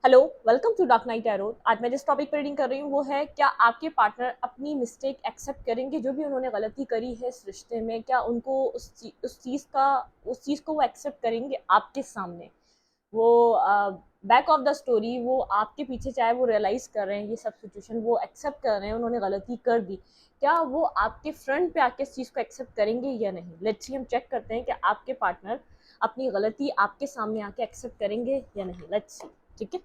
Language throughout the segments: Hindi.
Hello, welcome to Dark Knight Arrow. आज मैं जिस टॉपिक पर रीडिंग कर रही हूँ वो है, क्या आपके पार्टनर अपनी मिस्टेक एक्सेप्ट करेंगे? जो भी उन्होंने गलती करी है इस रिश्ते में, क्या उनको उस चीज़ को वो एक्सेप्ट करेंगे आपके सामने? वो बैक ऑफ द स्टोरी, वो आपके पीछे चाहे वो रियलाइज कर रहे हैं ये सब सिचुएशन, वो एक्सेप्ट कर रहे हैं उन्होंने गलती कर दी, क्या वो आपके फ्रंट पे आके इस चीज़ को एक्सेप्ट करेंगे या नहीं? लेट्स सी, हम चेक करते हैं कि आपके पार्टनर अपनी गलती आपके सामने आके एक्सेप्ट करेंगे या नहीं। Let's see. ठीक है,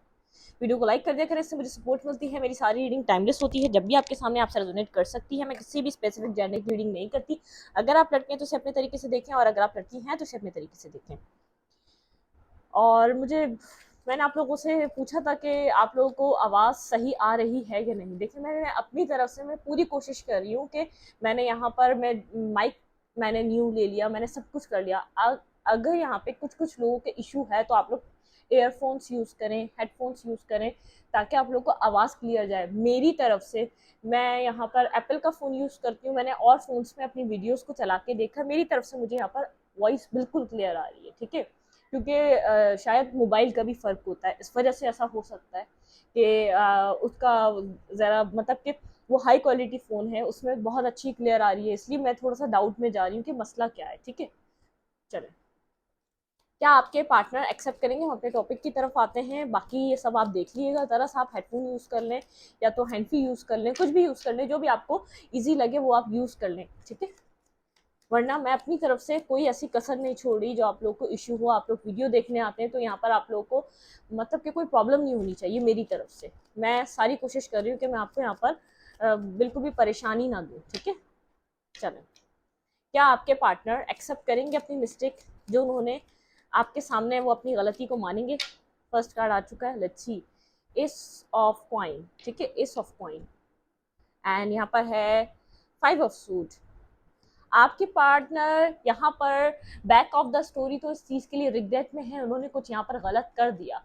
वीडियो को लाइक कर दिया करें, इससे मुझे सपोर्ट मिलती है। मेरी सारी रीडिंग टाइमलेस होती है, जब भी आपके सामने आपसे रेजोनेट कर सकती है। मैं किसी भी स्पेसिफिक जेंडर की रीडिंग नहीं करती। अगर आप लड़के हैं तो इसे अपने तरीके से देखें, और अगर आप लड़की हैं तो इसे अपने तरीके से देखें। और मैंने आप लोगों से पूछा था कि आप लोगों को आवाज़ सही आ रही है या नहीं। देखिए, मैंने अपनी तरफ से मैं पूरी कोशिश कर रही हूँ कि मैंने यहाँ पर माइक मैंने न्यू ले लिया, मैंने सब कुछ कर लिया। अगर यहाँ पे कुछ कुछ लोगों के इशू है तो आप लोग एयरफोन्स यूज़ करें, हेडफोन्स यूज़ करें, ताकि आप लोग को आवाज़ क्लियर जाए। मेरी तरफ से मैं यहाँ पर एप्पल का फ़ोन यूज़ करती हूँ, मैंने और फ़ोन्स में अपनी वीडियोज़ को चला के देखा, मेरी तरफ से मुझे यहाँ पर वॉइस बिल्कुल क्लियर आ रही है। ठीक है, क्योंकि शायद मोबाइल का भी फ़र्क होता है, इस वजह से ऐसा हो सकता है कि उसका ज़रा मतलब कि वो हाई क्वालिटी फ़ोन है, उसमें बहुत अच्छी क्लियर आ रही है, इसलिए मैं थोड़ा सा डाउट में जा रही हूँ कि मसला क्या है। ठीक है, चलें। क्या आपके पार्टनर एक्सेप्ट करेंगे? हम अपने टॉपिक की तरफ आते हैं। बाकी ये सब आप देख लीजिएगा, तरस आप हेडफोन यूज़ कर लें या तो हैंड फ्री यूज़ कर लें, कुछ भी यूज़ कर लें, जो भी आपको ईजी लगे वो आप यूज़ कर लें। ठीक है, वरना मैं अपनी तरफ से कोई ऐसी कसर नहीं छोड़ रही। जो आप लोग को इश्यू हो, आप लोग वीडियो देखने आते हैं तो यहाँ पर आप लोगों को मतलब कि कोई प्रॉब्लम नहीं होनी चाहिए। मेरी तरफ से मैं सारी कोशिश कर रही हूँ कि मैं आपको यहाँ पर बिल्कुल भी परेशानी ना दूँ। ठीक है, चलें। क्या आपके पार्टनर एक्सेप्ट करेंगे अपनी मिस्टेक जो उन्होंने आपके सामने, वो अपनी गलती को मानेंगे? फर्स्ट कार्ड आ चुका है, let's see. S of coin. ठीक है, एस ऑफ कॉइन, एंड यहाँ पर है फाइव ऑफ सूट। आपके पार्टनर यहाँ पर बैक ऑफ द स्टोरी तो इस चीज़ के लिए रिग्रेट में है, उन्होंने कुछ यहाँ पर गलत कर दिया।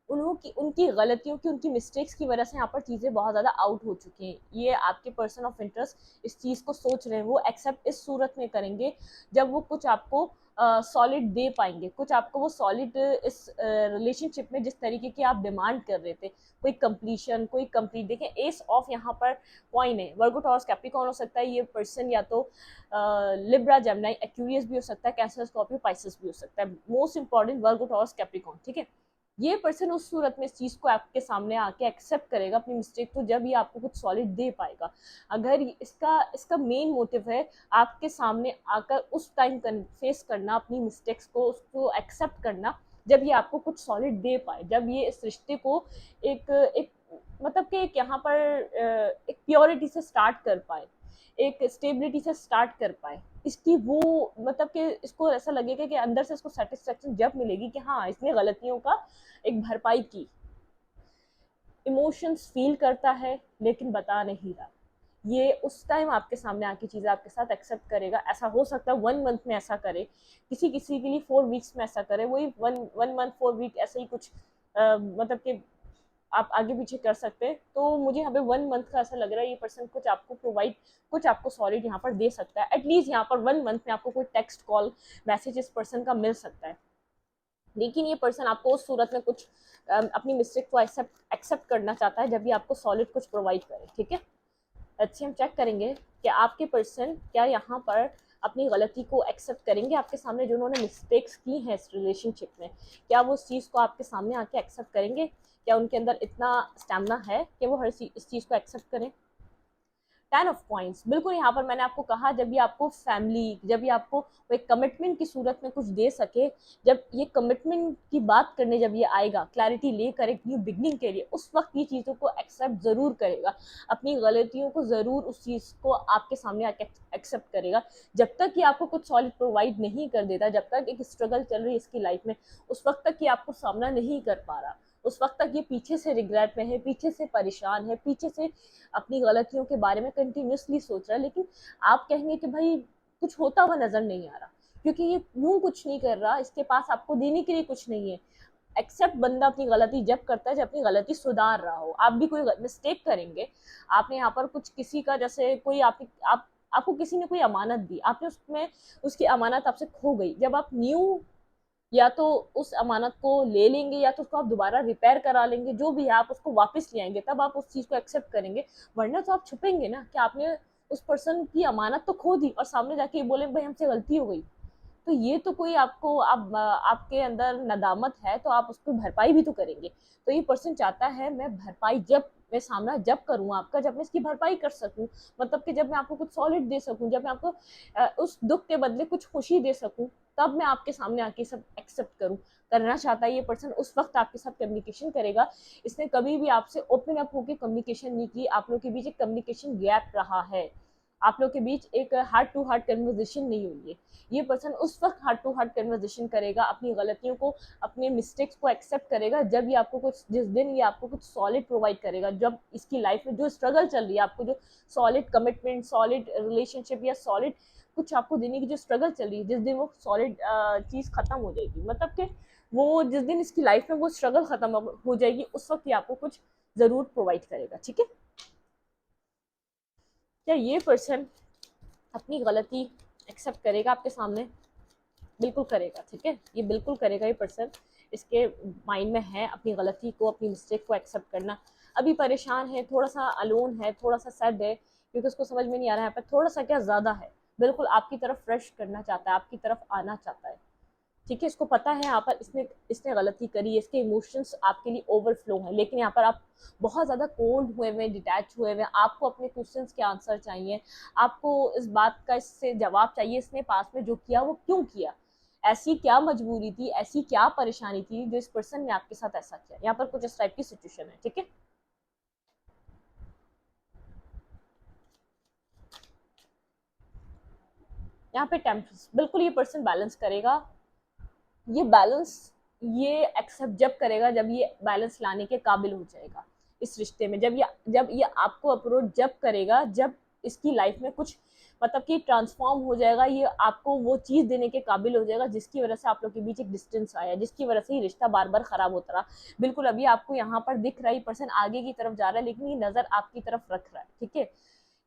उनकी गलतियों की, उनकी मिस्टेक्स की वजह से यहाँ पर चीज़ें बहुत ज़्यादा आउट हो चुकी हैं। ये आपके पर्सन ऑफ इंटरेस्ट इस चीज़ को सोच रहे हैं, वो एक्सेप्ट इस सूरत में करेंगे जब वो कुछ आपको सॉलिड दे पाएंगे, कुछ आपको वो सॉलिड इस रिलेशनशिप में जिस तरीके की आप डिमांड कर रहे थे, कोई कंप्लीशन, कोई कंप्लीट। देखें, एस ऑफ यहाँ पर कॉइन है, वर्गो टॉरस कैप्रिकॉर्न हो सकता है ये पर्सन, या तो लिब्रा जेमिनी एक्वेरियस भी हो सकता है, कैंसर स्कॉर्पियो पाइसेस भी हो सकता है। मोस्ट इंपॉर्टेंट वर्गो टॉरस कैप्रिकॉर्न। ठीक है, ये पर्सन उस सूरत में इस चीज़ को आपके सामने आके एक्सेप्ट करेगा अपनी मिस्टेक को, जब ये आपको कुछ सॉलिड दे पाएगा। अगर इसका इसका मेन मोटिव है आपके सामने आकर उस टाइम फेस करना अपनी मिस्टेक्स को, उसको एक्सेप्ट करना, जब ये आपको कुछ सॉलिड दे पाए, जब ये इस रिश्ते को एक एक मतलब कि एक यहाँ पर एक प्योरिटी से स्टार्ट कर पाए, एक स्टेबिलिटी से स्टार्ट कर पाए। इसकी वो मतलब कि इसको ऐसा लगेगा कि अंदर से इसको सेटिस्फेक्शन जब मिलेगी कि हाँ, इसने गलतियों का एक भरपाई की। इमोशंस फील करता है लेकिन बता नहीं रहा। ये उस टाइम आपके सामने आके चीज़ें आपके साथ एक्सेप्ट करेगा। ऐसा हो सकता है 1 मंथ में ऐसा करे, किसी किसी के लिए 4 वीक्स में ऐसा करे, वही वन मंथ 4 वीक ऐसे ही कुछ मतलब कि आप आगे पीछे कर सकते हैं। तो मुझे यहाँ पे 1 मंथ का ऐसा लग रहा है, ये पर्सन कुछ आपको प्रोवाइड, कुछ आपको सॉलिड यहाँ पर दे सकता है। एटलीस्ट यहाँ पर 1 मंथ में आपको कोई टेक्स्ट, कॉल, मैसेज इस पर्सन का मिल सकता है। लेकिन ये पर्सन आपको उस सूरत में कुछ अपनी मिस्टेक को एक्सेप्ट करना चाहता है जब भी आपको सॉलिड कुछ प्रोवाइड करे। ठीक है, अच्छे हम चेक करेंगे कि आपके पर्सन क्या यहाँ पर अपनी गलती को एक्सेप्ट करेंगे आपके सामने, जो उन्होंने मिस्टेक्स की हैं इस रिलेशनशिप में। क्या वो उस चीज़ को आपके सामने आके एक्सेप्ट करेंगे? क्या उनके अंदर इतना स्टेमिना है कि वो इस चीज़ को एक्सेप्ट करें? 10 ऑफ कॉइंस, बिल्कुल यहाँ पर मैंने आपको कहा, जब भी आपको फैमिली, जब भी आपको एक कमिटमेंट की सूरत में कुछ दे सके, जब ये कमिटमेंट की बात करने जब ये आएगा, क्लैरिटी लेकर एक न्यू बिगनिंग के लिए, उस वक्त ये चीज़ों को एक्सेप्ट ज़रूर करेगा, अपनी गलतियों को ज़रूर, उस चीज़ को आपके सामने आके एक्सेप्ट करेगा। जब तक ये आपको कुछ सॉलिड प्रोवाइड नहीं कर देता, जब तक एक स्ट्रगल चल रही है इसकी लाइफ में, उस वक्त तक ये आपको सामना नहीं कर पा रहा, उस वक्त तक ये पीछे से रिग्रेट में है, पीछे से परेशान है, पीछे से अपनी गलतियों के बारे में कंटिन्यूसली सोच रहा है। लेकिन आप कहेंगे कि भाई कुछ होता हुआ नजर नहीं आ रहा, क्योंकि ये यूं कुछ नहीं कर रहा, इसके पास आपको देने के लिए कुछ नहीं है। एक्सेप्ट बंदा अपनी गलती जब करता है जब अपनी गलती सुधार रहा हो। आप भी कोई मिस्टेक करेंगे, आपने यहाँ पर कुछ किसी का, जैसे कोई आपको किसी ने कोई अमानत दी, आपने उसमें, उसकी अमानत आपसे खो गई, जब आप न्यू या तो उस अमानत को ले लेंगे या तो उसको आप दोबारा रिपेयर करा लेंगे, जो भी है आप उसको वापस ले आएंगे, तब आप उस चीज़ को एक्सेप्ट करेंगे। वरना तो आप छुपेंगे ना कि आपने उस पर्सन की अमानत तो खो दी और सामने जाके ये बोले भाई हमसे गलती हो गई। तो ये तो कोई आपको आपके अंदर नदामत है तो आप उसको भरपाई भी तो करेंगे। तो ये पर्सन चाहता है मैं भरपाई जब मैं सामना जब करूँ आपका, जब मैं इसकी भरपाई कर सकूँ, मतलब कि जब मैं आपको कुछ सॉलिड दे सकूँ, जब मैं आपको उस दुख के बदले कुछ खुशी दे सकूँ, तब मैं आपके सामने आके सब एक्सेप्ट करूँ। करना चाहता है ये पर्सन उस वक्त आपके साथ कम्युनिकेशन करेगा। इसने कभी भी आपसे ओपन अप होकर कम्युनिकेशन नहीं की, आप लोग के बीच एक कम्युनिकेशन गैप रहा है, आप लोग के बीच एक हार्ट टू हार्ट कन्वर्जेशन नहीं हुई है। ये पर्सन उस वक्त हार्ट टू हार्ट कन्वर्जेशन करेगा, अपनी गलतियों को, अपने मिस्टेक्स को एक्सेप्ट करेगा, जब ये आपको कुछ, जिस दिन ये आपको कुछ सॉलिड प्रोवाइड करेगा, जब इसकी लाइफ में जो स्ट्रगल चल रही है, आपको जो सॉलिड कमिटमेंट, सॉलिड रिलेशनशिप या सॉलिड कुछ आपको देने की जो स्ट्रगल चल रही है, जिस दिन वो सॉलिड चीज़ खत्म हो जाएगी, मतलब कि वो जिस दिन इसकी लाइफ में वो स्ट्रगल खत्म हो जाएगी, उस वक्त ये आपको कुछ ज़रूर प्रोवाइड करेगा। ठीक है, क्या ये पर्सन अपनी गलती एक्सेप्ट करेगा आपके सामने? बिल्कुल करेगा। ठीक है, ये बिल्कुल करेगा ये पर्सन। इसके माइंड में है अपनी गलती को, अपनी मिस्टेक को एक्सेप्ट करना। अभी परेशान है, थोड़ा सा अलोन है, थोड़ा सा सैड है, क्योंकि उसको समझ में नहीं आ रहा है, पर थोड़ा सा क्या ज़्यादा है, बिल्कुल आपकी तरफ फ्रेश करना चाहता है, आपकी तरफ आना चाहता है। ठीक है, इसको पता है यहाँ पर इसने इसने गलती करी है, इसके इमोशंस आपके लिए ओवरफ्लो हैं, लेकिन यहाँ पर आप बहुत ज़्यादा कोल्ड हुए हुए, डिटैच हुए हुए, आपको अपने क्वेश्चंस के आंसर चाहिए, आपको इस बात का इससे जवाब चाहिए, इसने पास में जो किया वो क्यों किया, ऐसी क्या मजबूरी थी, ऐसी क्या परेशानी थी जो इस पर्सन ने आपके साथ ऐसा किया। यहाँ पर कुछ इस टाइप की सिचुएशन है। ठीक है, यहाँ पे टेम्परेचर बिल्कुल ये पर्सन बैलेंस करेगा। ये बैलेंस ये एक्सेप्ट जब करेगा जब ये बैलेंस लाने के काबिल हो जाएगा इस रिश्ते में, जब ये आपको अप्रोच जब करेगा, जब इसकी लाइफ में कुछ मतलब कि ट्रांसफॉर्म हो जाएगा, ये आपको वो चीज़ देने के काबिल हो जाएगा जिसकी वजह से आप लोग के बीच एक डिस्टेंस आया, जिसकी वजह से ये रिश्ता बार बार खराब होता रहा। बिल्कुल अभी आपको यहाँ पर दिख रहा है पर्सन आगे की तरफ जा रहा है, लेकिन ये नज़र आपकी तरफ रख रहा है। ठीक है,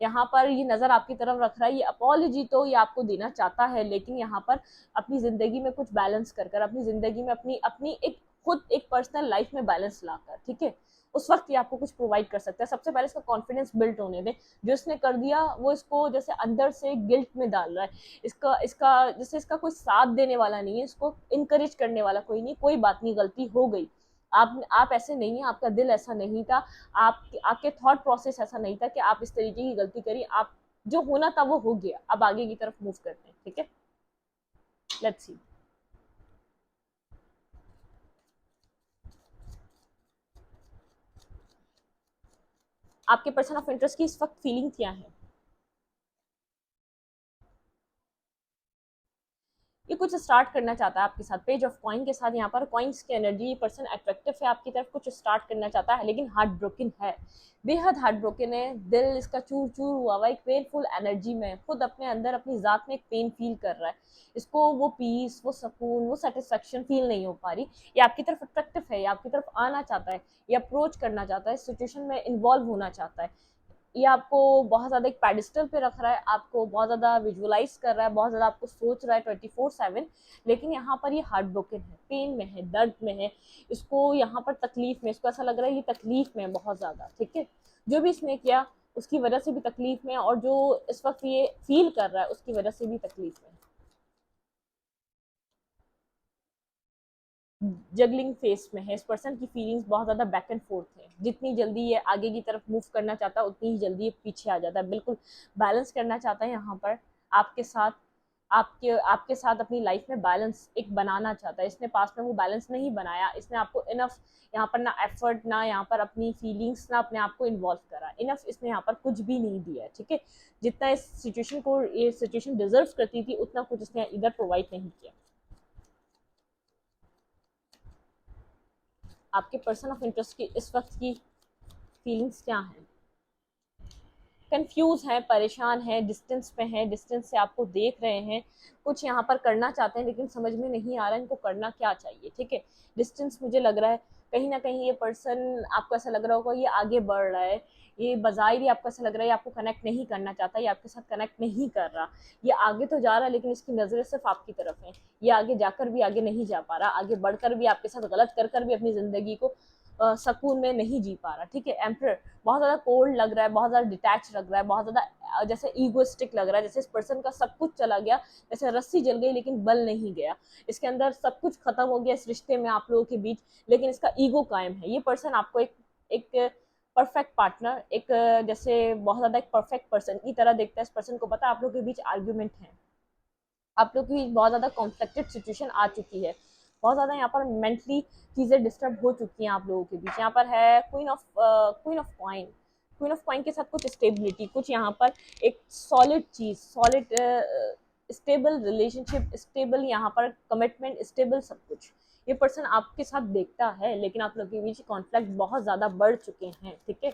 यहाँ पर ये नज़र आपकी तरफ रख रहा है, ये अपॉलॉजी तो ये आपको देना चाहता है, लेकिन यहाँ पर अपनी ज़िंदगी में कुछ बैलेंस कर कर, अपनी ज़िंदगी में अपनी अपनी एक खुद एक पर्सनल लाइफ में बैलेंस लाकर, ठीक है, उस वक्त ये आपको कुछ प्रोवाइड कर सकता है। सबसे पहले इसका कॉन्फिडेंस बिल्ड होने दें। जो इसने कर दिया वो इसको जैसे अंदर से गिल्ट में डाल रहा है, इसका इसका जैसे इसका कोई साथ देने वाला नहीं है, इसको इनकरेज करने वाला कोई नहीं। कोई बात नहीं, गलती हो गई, आप ऐसे नहीं है, आपका दिल ऐसा नहीं था, आप आपके थॉट प्रोसेस ऐसा नहीं था कि आप इस तरीके की गलती करी। आप जो होना था वो हो गया, अब आगे की तरफ मूव करते हैं। ठीक है, लेट्स सी आपके पर्सन ऑफ इंटरेस्ट की इस वक्त फीलिंग क्या है। ये कुछ स्टार्ट करना चाहता है आपके साथ, पेज ऑफ कॉइन के साथ। यहाँ पर कॉइन्स की एनर्जी, पर्सन अट्रैक्टिव है आपकी तरफ, कुछ स्टार्ट करना चाहता है, लेकिन हार्ट ब्रोकन है, बेहद हार्ट ब्रोकन है, दिल इसका चूर चूर हुआ हुआ, एक पेनफुल एनर्जी में खुद अपने अंदर अपनी जात में एक पेन फील कर रहा है। इसको वो पीस, वो सुकून, वो सेटिस्फेक्शन फील नहीं हो पा रही। ये आपकी तरफ अट्रैक्टिव है, ये आपकी तरफ आना चाहता है, ये अप्रोच करना चाहता है, सिचुएशन में इन्वॉल्व होना चाहता है। ये आपको बहुत ज़्यादा एक पेडिस्टल पे रख रहा है, आपको बहुत ज़्यादा विजुअलाइज कर रहा है, बहुत ज़्यादा आपको सोच रहा है 24/7। लेकिन यहाँ पर ये हार्ट ब्रोकन है, पेन में है, दर्द में है, इसको यहाँ पर तकलीफ में, इसको ऐसा लग रहा है ये तकलीफ में बहुत ज़्यादा। ठीक है, जो भी इसने किया उसकी वजह से भी तकलीफ में, और जो इस वक्त ये फील कर रहा है उसकी वजह से भी तकलीफ में। जगलिंग फेस में है, इस पर्सन की फीलिंग्स बहुत ज़्यादा बैक एंड फोर्थ है, जितनी जल्दी ये आगे की तरफ मूव करना चाहता है उतनी ही जल्दी ये पीछे आ जाता है। बिल्कुल बैलेंस करना चाहता है यहाँ पर आपके साथ, आपके आपके साथ अपनी लाइफ में बैलेंस एक बनाना चाहता है। इसने पास में वो बैलेंस नहीं बनाया, इसने आपको इनफ यहाँ पर ना एफर्ट, ना यहाँ पर अपनी फीलिंग्स, ना अपने आप को इन्वॉल्व करा, इनफ इसने यहाँ पर कुछ भी नहीं दिया है। ठीक है, जितना इस सिचुएशन को ये सिचुएशन डिजर्व करती थी उतना कुछ इसने इधर प्रोवाइड नहीं किया। आपके पर्सन ऑफ इंटरेस्ट की इस वक्त की फीलिंग्स क्या हैं? कंफ्यूज है, परेशान है, डिस्टेंस पे है, डिस्टेंस से आपको देख रहे हैं, कुछ यहाँ पर करना चाहते हैं लेकिन समझ में नहीं आ रहा है इनको करना क्या चाहिए। ठीक है, डिस्टेंस मुझे लग रहा है कहीं ना कहीं ये पर्सन, आपको ऐसा लग रहा होगा ये आगे बढ़ रहा है, ये बज़ाहिर ही आपको ऐसा लग रहा है ये आपको कनेक्ट नहीं करना चाहता, ये आपके साथ कनेक्ट नहीं कर रहा, ये आगे तो जा रहा है लेकिन इसकी नज़रें सिर्फ आपकी तरफ हैं, ये आगे जाकर भी आगे नहीं जा पा रहा, आगे बढ़कर भी आपके साथ गलत कर भी अपनी ज़िंदगी को सुकून में नहीं जी पा रहा। ठीक है, एम्परर बहुत ज़्यादा कोल्ड लग रहा है, बहुत ज़्यादा डिटैच लग रहा है, बहुत ज़्यादा जैसे ईगोइस्टिक लग रहा है, जैसे इस पर्सन का सब कुछ चला गया, जैसे रस्सी जल गई लेकिन बल नहीं गया, इसके अंदर सब कुछ खत्म हो गया इस रिश्ते में आप लोगों के बीच, लेकिन इसका ईगो कायम है। ये पर्सन आपको एक एक परफेक्ट पार्टनर, एक जैसे बहुत ज़्यादा एक परफेक्ट पर्सन की तरह देखता है। इस पर्सन को पता है आप लोगों के बीच आर्ग्यूमेंट है, आप लोग की बहुत ज़्यादा कॉन्फ्लिक्टेड सिचुएशन आ चुकी है, बहुत ज़्यादा यहाँ पर मेंटली चीज़ें डिस्टर्ब हो चुकी हैं आप लोगों के बीच। यहाँ पर है queen of coin, queen of coin के साथ कुछ स्टेबिलिटी, कुछ यहाँ पर एक सॉलिड चीज़, सॉलिड स्टेबल रिलेशनशिप, स्टेबल यहाँ पर कमिटमेंट, स्टेबल सब कुछ ये पर्सन आपके साथ देखता है, लेकिन आप लोगों के बीच कॉन्फ्लिक्ट बहुत ज़्यादा बढ़ चुके हैं। ठीक है,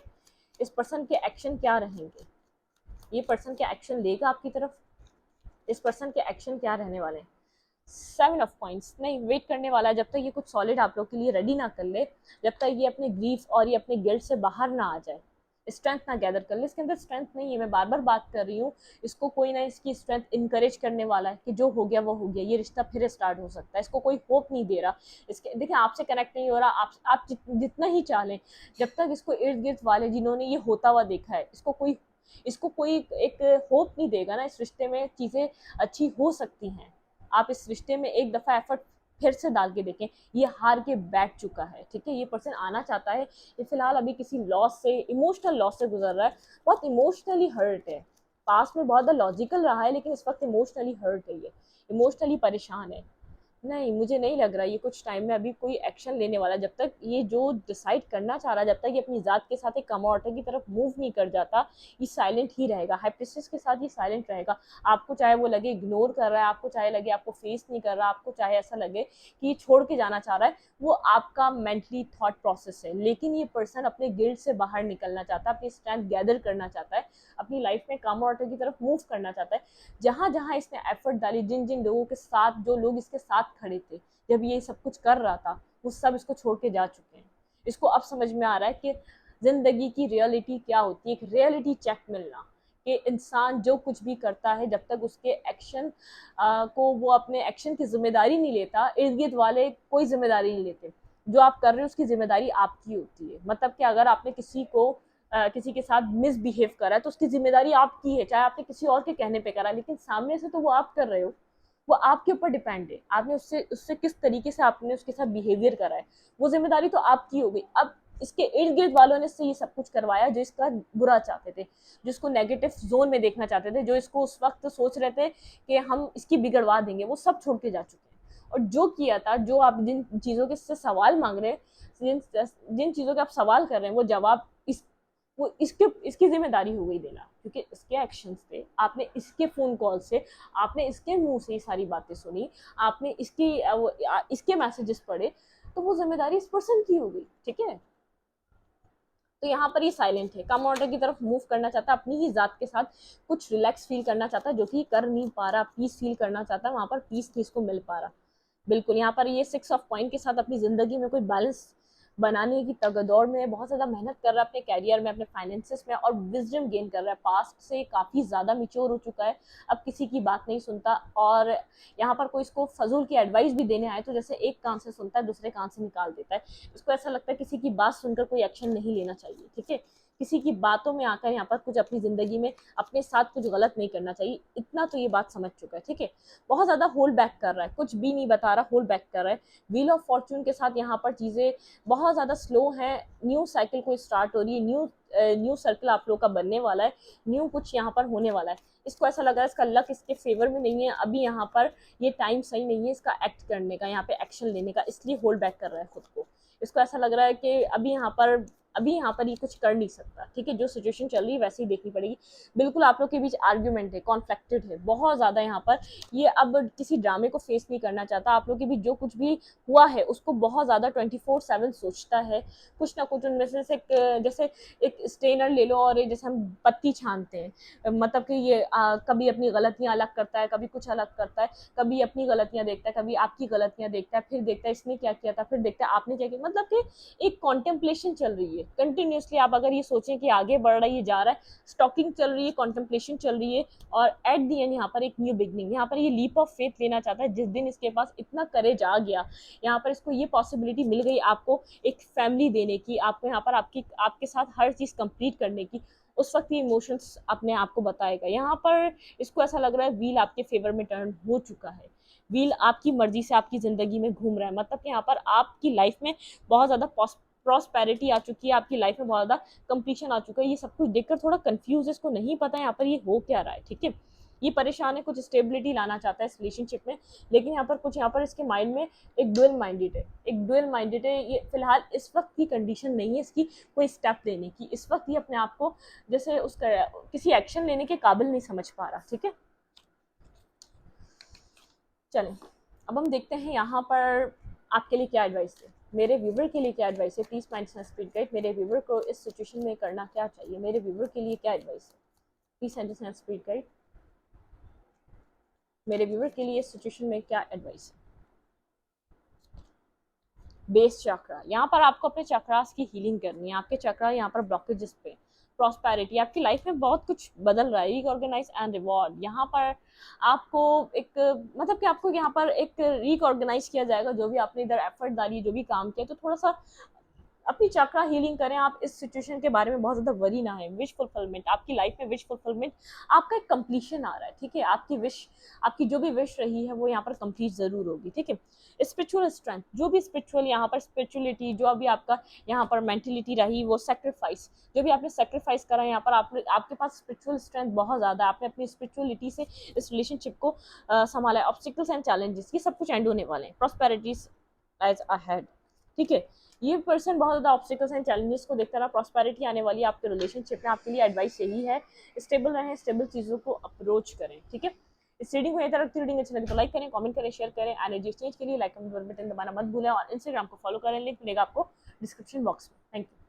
इस पर्सन के एक्शन क्या रहेंगे, ये पर्सन क्या एक्शन लेगा आपकी तरफ, इस पर्सन के एक्शन क्या रहने वाले हैं। 7 ऑफ कॉइंस नहीं वेट करने वाला है, जब तक ये कुछ सॉलिड आप लोग के लिए रेडी ना कर ले, जब तक ये अपने ग्रीफ और ये अपने गिल्ट से बाहर ना आ जाए, स्ट्रेंथ ना गैदर कर ले। इसके अंदर स्ट्रेंथ नहीं है, मैं बार बार बात कर रही हूँ, इसको कोई ना इसकी स्ट्रेंथ इनकरेज करने वाला है कि जो हो गया वो हो गया, ये रिश्ता फिर स्टार्ट हो सकता है, इसको कोई होप नहीं दे रहा। इसके देखिए आपसे कनेक्ट नहीं हो रहा, आप जितना ही चाह लें, जब तक इसको इर्द गिर्द वाले जिन्होंने ये होता हुआ देखा है, इसको कोई एक होप नहीं देगा ना इस रिश्ते में चीज़ें अच्छी हो सकती हैं। आप इस रिश्ते में एक दफ़ा एफर्ट फिर से डाल के देखें, ये हार के बैठ चुका है। ठीक है, ये पर्सन आना चाहता है, ये फिलहाल अभी किसी लॉस से, इमोशनल लॉस से गुजर रहा है, बहुत इमोशनली हर्ट है, पास में बहुत ज़्यादा लॉजिकल रहा है लेकिन इस वक्त इमोशनली हर्ट है, ये इमोशनली परेशान है। नहीं, मुझे नहीं लग रहा ये कुछ टाइम में अभी कोई एक्शन लेने वाला, जब तक ये जो डिसाइड करना चाह रहा है, जब तक ये अपनी ज़ात के साथ एक कमौटे की तरफ मूव नहीं कर जाता, ये साइलेंट ही रहेगा। हाई प्रिस्टेस के साथ ये साइलेंट रहेगा, आपको चाहे वो लगे इग्नोर कर रहा है, आपको चाहे लगे आपको फेस नहीं कर रहा, आपको चाहे ऐसा लगे कि ये छोड़ के जाना चाह रहा है, वो आपका मेंटली थॉट प्रोसेस है, लेकिन ये पर्सन अपने गिल्ट से बाहर निकलना चाहता है, अपनी स्ट्रेंथ गैदर करना चाहता है, अपनी लाइफ में कमौटे की तरफ मूव करना चाहता है। जहाँ जहाँ इसने एफर्ट डाली, जिन जिन लोगों के साथ, जो लोग इसके साथ खड़े थे जब ये सब कुछ कर रहा था, वो सब इसको छोड़ के जा चुके हैं। इसको अब समझ में आ रहा है कि जिंदगी की रियलिटी क्या होती है, एक रियलिटी चेक मिलना कि इंसान जो कुछ भी करता है, जब तक उसके एक्शन को वो अपने एक्शन की जिम्मेदारी नहीं लेता, इर्द गिर्द वाले कोई जिम्मेदारी नहीं लेते, जो आप कर रहे हो उसकी जिम्मेदारी आपकी होती है। मतलब कि अगर आपने किसी के साथ मिसबिहेव करा है तो उसकी जिम्मेदारी आपकी है, चाहे आपने किसी और के कहने पे करा, लेकिन सामने से तो वो आप कर रहे हो, वो आपके ऊपर डिपेंड है, आपने उससे उससे किस तरीके से आपने उसके साथ बिहेवियर करा है, वो जिम्मेदारी तो आपकी हो गई। अब इसके इर्द गिर्द वालों ने इससे ये सब कुछ करवाया जो इसका बुरा चाहते थे, जो इसको नेगेटिव जोन में देखना चाहते थे, जो इसको उस वक्त सोच रहे थे कि हम इसकी बिगड़वा देंगे, वो सब छोड़ के जा चुके हैं। और जो किया था, जो आप जिन चीज़ों के से सवाल मांग रहे हैं, जिन जिन चीज़ों के आप सवाल कर रहे हैं, वो जवाब वो इसकी जिम्मेदारी हो गई देना, क्योंकि इसके एक्शंस थे, आपने इसके फ़ोन कॉल से, आपने इसके मुंह से ये सारी बातें सुनी, आपने इसके मैसेजेस पढ़े, तो वो जिम्मेदारी इस पर्सन की हो गई। ठीक है, तो यहाँ पर ये साइलेंट है, कम ऑर्डर की तरफ मूव करना चाहता है, अपनी ही जात के साथ कुछ रिलैक्स फील करना चाहता है, जो कि कर नहीं पा रहा, पीस फील करना चाहता है, वहाँ पर पीस नहीं इसको मिल पा रहा। बिल्कुल, यहाँ पर ये 6 ऑफ कॉइन के साथ अपनी ज़िंदगी में कोई बैलेंस बनाने की तगदौड़ में बहुत ज़्यादा मेहनत कर रहा है, अपने कैरियर में, अपने फाइनेंसेस में, और विजडम गेन कर रहा है, पास्ट से काफ़ी ज़्यादा मिच्योर हो चुका है, अब किसी की बात नहीं सुनता। और यहाँ पर कोई इसको फजूल की एडवाइस भी देने आए तो जैसे एक कान से सुनता है दूसरे कान से निकाल देता है, इसको ऐसा लगता है किसी की बात सुनकर कोई एक्शन नहीं लेना चाहिए। ठीक है, किसी की बातों में आकर यहाँ पर कुछ अपनी ज़िंदगी में अपने साथ कुछ गलत नहीं करना चाहिए, इतना तो ये बात समझ चुका है। ठीक है, बहुत ज़्यादा होल्ड बैक कर रहा है, कुछ भी नहीं बता रहा, होल्ड बैक कर रहा है। व्हील ऑफ फॉर्चून के साथ यहाँ पर चीज़ें बहुत ज़्यादा स्लो हैं, न्यू साइकिल कोई स्टार्ट हो रही है, न्यू सर्कल आप लोग का बनने वाला है, न्यू कुछ यहाँ पर होने वाला है। इसको ऐसा लग रहा है इसका लक इसके फेवर में नहीं है, अभी यहाँ पर ये टाइम सही नहीं है इसका एक्ट करने का, यहाँ पे एक्शन लेने का, इसलिए होल्ड बैक कर रहा है खुद को। इसको ऐसा लग रहा है कि अभी यहाँ पर अभी यहाँ पर ये कुछ कर नहीं सकता, ठीक है। जो सिचुएशन चल रही है वैसे ही देखनी पड़ेगी। बिल्कुल आप लोग के बीच आर्ग्यूमेंट है, कॉन्फ्लिक्टेड है बहुत ज़्यादा यहाँ पर। ये अब किसी ड्रामे को फेस नहीं करना चाहता, आप लोग के बीच जो कुछ भी हुआ है उसको बहुत ज़्यादा 24/7 सोचता है। कुछ ना कुछ उनमें से जैसे एक स्टेनर ले लो और जैसे हम पत्ती छानते हैं, मतलब कि ये कभी अपनी गलतियाँ अलग करता है, कभी कुछ अलग करता है, कभी अपनी गलतियाँ देखता है, कभी आपकी गलतियाँ देखता है, फिर देखता है इसने क्या किया था, फिर देखता है आपने क्या किया। मतलब कि एक कॉन्टेम्पलेशन चल रही है कंटिन्यूसली। आप अगर ये सोचें कि आगे बढ़ रहा है, ये जा रहा है, स्टॉकिंग चल रही है, कॉन्टेम्पलेशन चल रही है, और एट दी एंड यहाँ पर एक न्यू बिगनिंग। यहाँ पर ये लीप ऑफ फेथ लेना चाहता है। जिस दिन इसके पास इतना करेज आ गया, यहाँ पर इसको ये पॉसिबिलिटी मिल गई आपको एक फैमिली देने की, आपको यहाँ पर आपके साथ हर चीज़ कंप्लीट करने की, उस वक्त ये इमोशंस अपने आप को बताएगा। यहाँ पर इसको ऐसा लग रहा है व्हील आपके फेवर में टर्न हो चुका है, व्हील आपकी मर्जी से आपकी ज़िंदगी में घूम रहा है। मतलब कि यहाँ पर आपकी लाइफ में बहुत ज़्यादा प्रॉस्पेरिटी आ चुकी है, आपकी लाइफ में बहुत ज़्यादा कंप्लीशन आ चुका है। ये सब कुछ देखकर थोड़ा कंफ्यूज है, इसको नहीं पता है यहाँ पर ये हो क्या रहा है, ठीक है। ये परेशान है, कुछ स्टेबिलिटी लाना चाहता है इस रिलेशनशिप में, लेकिन यहाँ पर इसके माइंड में एक डुअल माइंडेड है। ये फिलहाल इस वक्त की कंडीशन नहीं है इसकी कोई स्टेप लेने की। इस वक्त ये अपने आप को जैसे उसका किसी एक्शन लेने के काबिल नहीं समझ पा रहा, ठीक है। चलें अब हम देखते हैं यहाँ पर आपके लिए क्या एडवाइस है, मेरे व्यूवर के लिए क्या एडवाइस है। Please find speed guide. मेरे व्यूवर को इस सिचुएशन में करना क्या चाहिए, मेरे व्यूवर के लिए क्या एडवाइस है। Please find speed guide. मेरे व्यूवर के लिए इस सिचुएशन में क्या एडवाइस है। बेस चक्रा, यहाँ पर आपको अपने चक्रास की हीलिंग करनी है। आपके चक्रा यहाँ पर ब्लॉकेजेस पे, प्रॉस्पेरिटी, आपकी लाइफ में बहुत कुछ बदल रहा है। रीऑर्गेनाइज एंड रिवॉर्ड, यहाँ पर आपको एक मतलब कि आपको यहाँ पर एक रीऑर्गेनाइज किया जाएगा। जो भी आपने इधर एफर्ट डाली, जो भी काम किया, तो थोड़ा सा अपनी चक्रा हीलिंग करें। आप इस सिचुएशन के बारे में बहुत ज़्यादा वरी ना है। विश फुलफिलमेंट, आपकी लाइफ में विश फुलफिलमेंट, आपका एक कंप्लीशन आ रहा है, ठीक है। आपकी विश, आपकी जो भी विश रही है वो यहाँ पर कंप्लीट ज़रूर होगी, ठीक है। स्पिरिचुअल स्ट्रेंथ, जो भी स्पिरिचुअल यहाँ पर स्पिरिचुअलिटी, जो अभी आपका यहाँ पर मेंटलिटी रही, वो सेक्रीफाइस, जो भी आपने सेक्रीफाइस करा यहाँ पर आपके पास स्पिरिचुअल स्ट्रेंथ बहुत ज़्यादा। आपने अपनी स्पिरिचुअलिटी से इस रिलेशनशिप को संभाला है। ऑब्स्टिकल्स एंड चैलेंजेस, ये सब कुछ एंड होने वाले हैं। प्रॉस्पेरिटीज एज अहेड, ठीक है। ये पर्सन बहुत ज़्यादा ऑब्स्टिकल्स एंड चैलेंजेस को देखता रहा, प्रॉस्पेरिटी आने वाली है आपके रिलेशनशिप में। आपके लिए एडवाइस यही है, स्टेबल रहें, स्टेबल चीज़ों को अप्रोच करें, ठीक है। इस रीडिंग को इधर रखती, रीडिंग अच्छी लगी तो लाइक करें, कमेंट करें, शेयर करें। एनर्जी एक्सचेंज के लिए लाइक कमेंट बटन दबाना मत भूलें, और इंस्टाग्राम को फॉलो करें, लिंक मिलेगा आपको डिस्क्रिप्शन बॉक्स में। Thank you.